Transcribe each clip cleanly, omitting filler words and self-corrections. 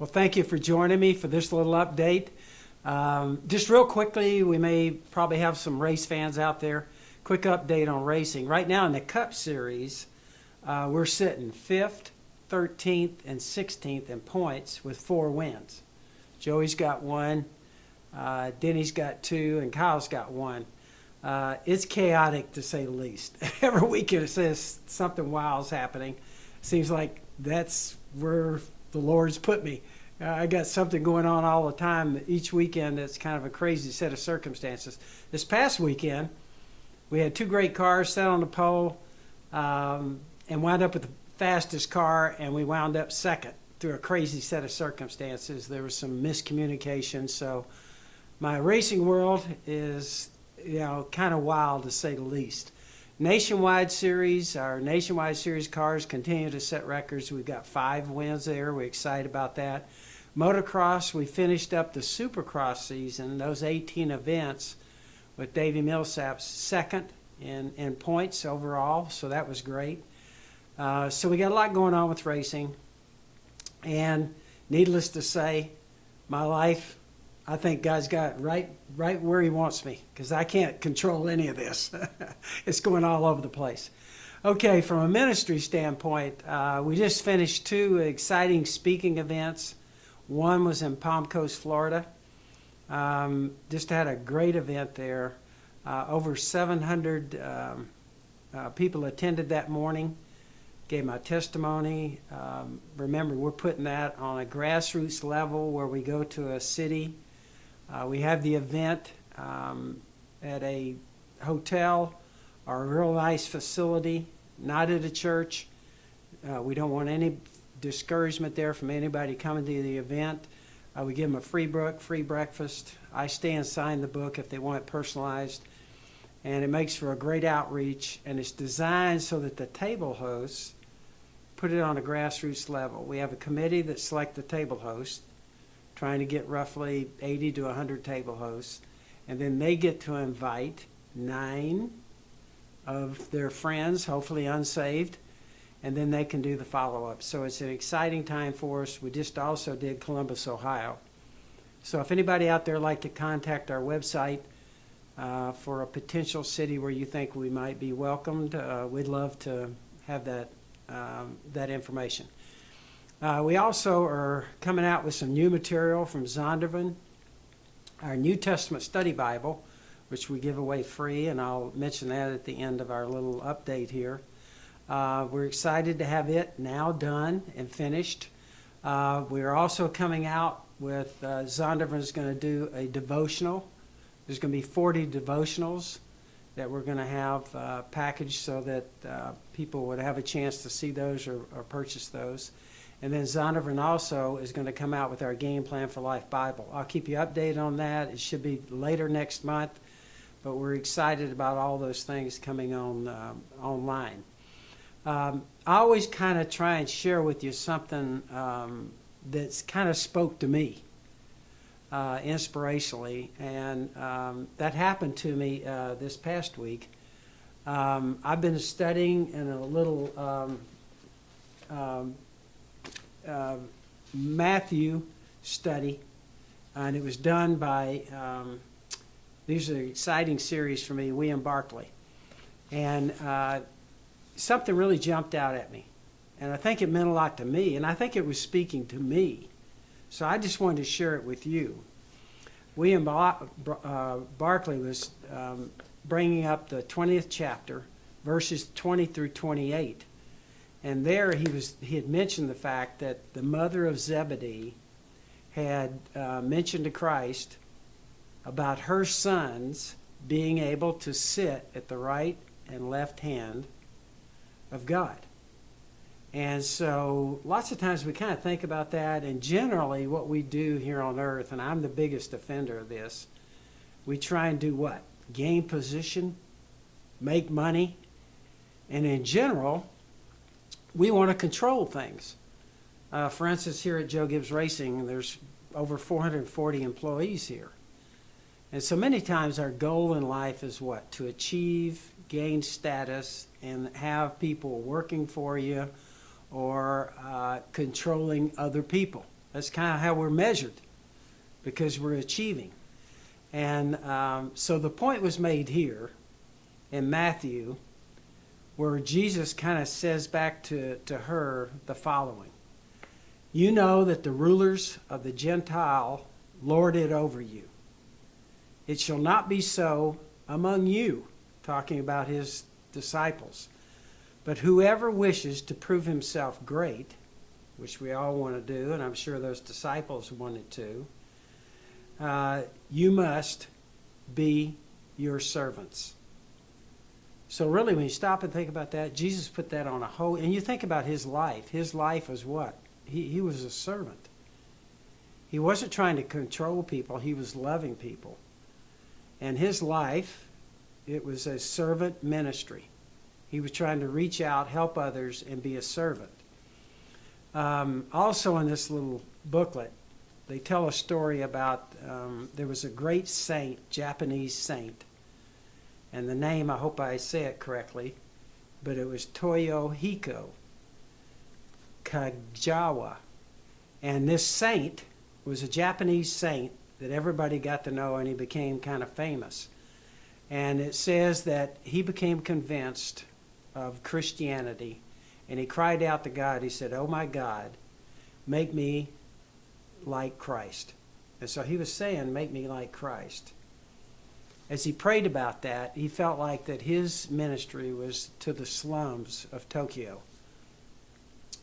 Well, thank you for joining me for this little update. Just real quickly, we may probably have some race fans out there. Quick update on racing. Right now in the Cup Series, we're sitting 5th, 13th, and 16th in points with 4 wins. Joey's got 1, Denny's got 2, and Kyle's got 1. It's chaotic to say the least. Every weekend it says something wild's happening. Seems like that's where the Lord's put me. I got something going on all the time. Each weekend it's kind of a crazy set of circumstances. This past weekend, we had 2 great cars set on the pole and wound up with the fastest car, and we wound up second through a crazy set of circumstances. There was some miscommunication, so my racing world is, kind of wild to say the least. Nationwide Series, our Nationwide Series cars continue to set records. We've got 5 wins there. We're excited about that. Motocross, we finished up the Supercross season, those 18 events, with Davey Millsap's second in points overall, so that was great. So we got a lot going on with racing, and needless to say, my life, I think God's got right where he wants me, because I can't control any of this. It's going all over the place. Okay, from a ministry standpoint, we just finished 2 exciting speaking events. One was in Palm Coast, Florida. Just had a great event there. Over 700 people attended that morning. Gave my testimony. Remember, we're putting that on a grassroots level where we go to a city. We have the event at a hotel or a real nice facility, not at a church. We don't want any discouragement there from anybody coming to the event. We give them a free book, free breakfast. I stay and sign the book if they want it personalized. And it makes for a great outreach, and it's designed so that the table hosts put it on a grassroots level. We have a committee that select the table host, trying to get roughly 80 to 100 table hosts, and then they get to invite 9 of their friends, hopefully unsaved, and then they can do the follow-up. So it's an exciting time for us. We just also did Columbus, Ohio. So if anybody out there would like to contact our website for a potential city where you think we might be welcomed, we'd love to have that information. We also are coming out with some new material from Zondervan, our New Testament Study Bible, which we give away free, and I'll mention that at the end of our little update here. We're excited to have it now done and finished. We're also coming out with, Zondervan is going to do a devotional. There's going to be 40 devotionals that we're going to have packaged so that people would have a chance to see those or purchase those. And then Zondervan also is going to come out with our Game Plan for Life Bible. I'll keep you updated on that. It should be later next month, but we're excited about all those things coming on online. I always kind of try and share with you something that's kind of spoke to me inspirationally, and that happened to me this past week. I've been studying in a little Matthew study, and it was done by, these are exciting series for me, William Barclay. And something really jumped out at me, and I think it meant a lot to me, and I think it was speaking to me. So I just wanted to share it with you. William Barclay was bringing up the 20th chapter, verses 20 through 28. And there he had mentioned the fact that the mother of Zebedee had mentioned to Christ about her sons being able to sit at the right and left hand of God. And so lots of times we kind of think about that, and generally what we do here on earth, and I'm the biggest offender of this, we try and do what? Gain position, make money, and in general, we want to control things. For instance, here at Joe Gibbs Racing, there's over 440 employees here. And so many times our goal in life is what? To achieve, gain status, and have people working for you or controlling other people. That's kind of how we're measured, because we're achieving. And so the point was made here in Matthew, where Jesus kind of says back to her the following. You know that the rulers of the Gentile lord it over you. It shall not be so among you, talking about his disciples. But whoever wishes to prove himself great, which we all want to do, and I'm sure those disciples wanted to, you must be your servants. So really, when you stop and think about that, Jesus put that on a whole, and you think about his life. His life was what? He was a servant. He wasn't trying to control people. He was loving people. And his life, it was a servant ministry. He was trying to reach out, help others, and be a servant. Also in this little booklet, they tell a story about there was a great saint, Japanese saint. And the name, I hope I say it correctly, but it was Toyohiko Kagawa. And this saint was a Japanese saint that everybody got to know, and he became kind of famous. And it says that he became convinced of Christianity, and he cried out to God. He said, "Oh my God, make me like Christ." And so he was saying, make me like Christ. As he prayed about that, he felt like that his ministry was to the slums of Tokyo.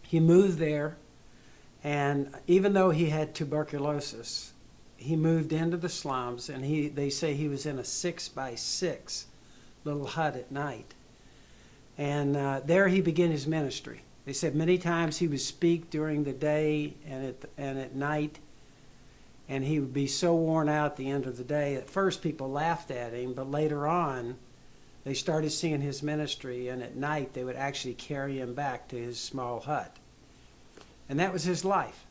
He moved there, and even though he had tuberculosis, he moved into the slums, and they say he was in a 6x6 little hut at night. And there he began his ministry. They said many times he would speak during the day and at night, and he would be so worn out at the end of the day. At first people laughed at him, but later on they started seeing his ministry, and at night they would actually carry him back to his small hut. And that was his life.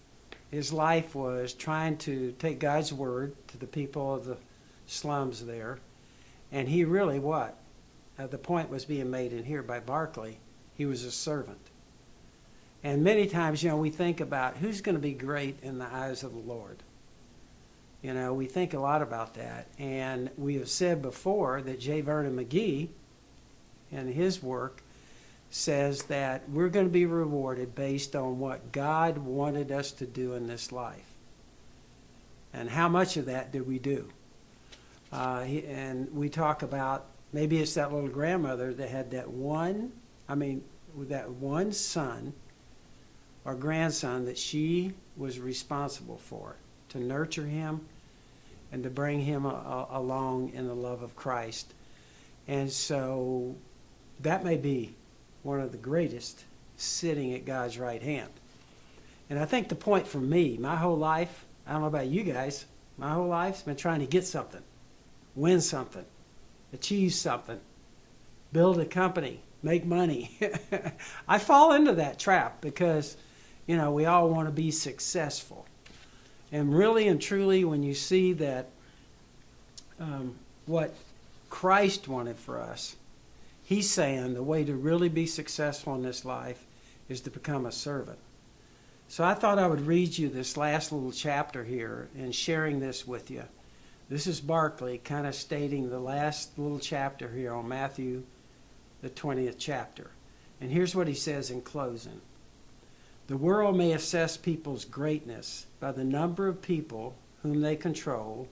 His life was trying to take God's word to the people of the slums there. And he really what? The point was being made in here by Barclay. He was a servant. And many times, we think about who's going to be great in the eyes of the Lord. We think a lot about that. And we have said before that J. Vernon McGee, in his work, says that we're going to be rewarded based on what God wanted us to do in this life. And how much of that did we do? And we talk about, maybe it's that little grandmother that had that one son or grandson that she was responsible for, to nurture him and to bring him along in the love of Christ. And so that may be one of the greatest, sitting at God's right hand. And I think the point for me, my whole life, I don't know about you guys, my whole life's been trying to get something, win something, achieve something, build a company, make money. I fall into that trap because, we all want to be successful. And really and truly, when you see that what Christ wanted for us, he's saying the way to really be successful in this life is to become a servant. So I thought I would read you this last little chapter here and sharing this with you. This is Barclay kind of stating the last little chapter here on Matthew, the 20th chapter. And here's what he says in closing. The world may assess people's greatness by the number of people whom they control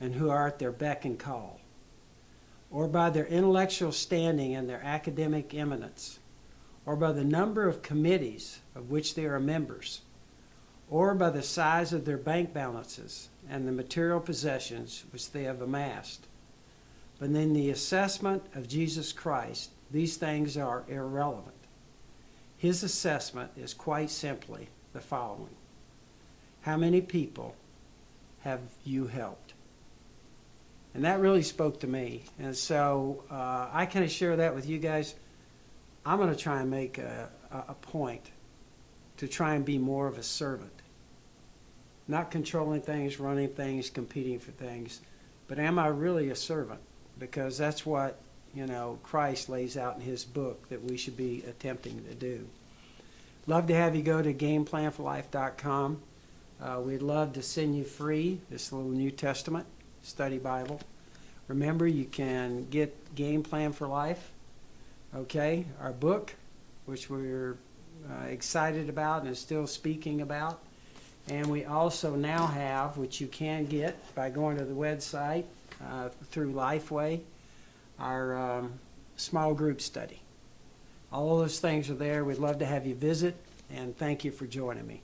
and who are at their beck and call, or by their intellectual standing and their academic eminence, or by the number of committees of which they are members, or by the size of their bank balances and the material possessions which they have amassed. But in the assessment of Jesus Christ, these things are irrelevant. His assessment is quite simply the following. How many people have you helped? And that really spoke to me. And so I kind of share that with you guys. I'm going to try and make a point to try and be more of a servant. Not controlling things, running things, competing for things. But am I really a servant? Because that's what, Christ lays out in his book that we should be attempting to do. Love to have you go to gameplanforlife.com. We'd love to send you free this little New Testament study Bible. Remember, you can get Game Plan for Life, okay, our book, which we're excited about and still speaking about. And we also now have, which you can get by going to the website through Lifeway, our small group study. All of those things are there. We'd love to have you visit, and thank you for joining me.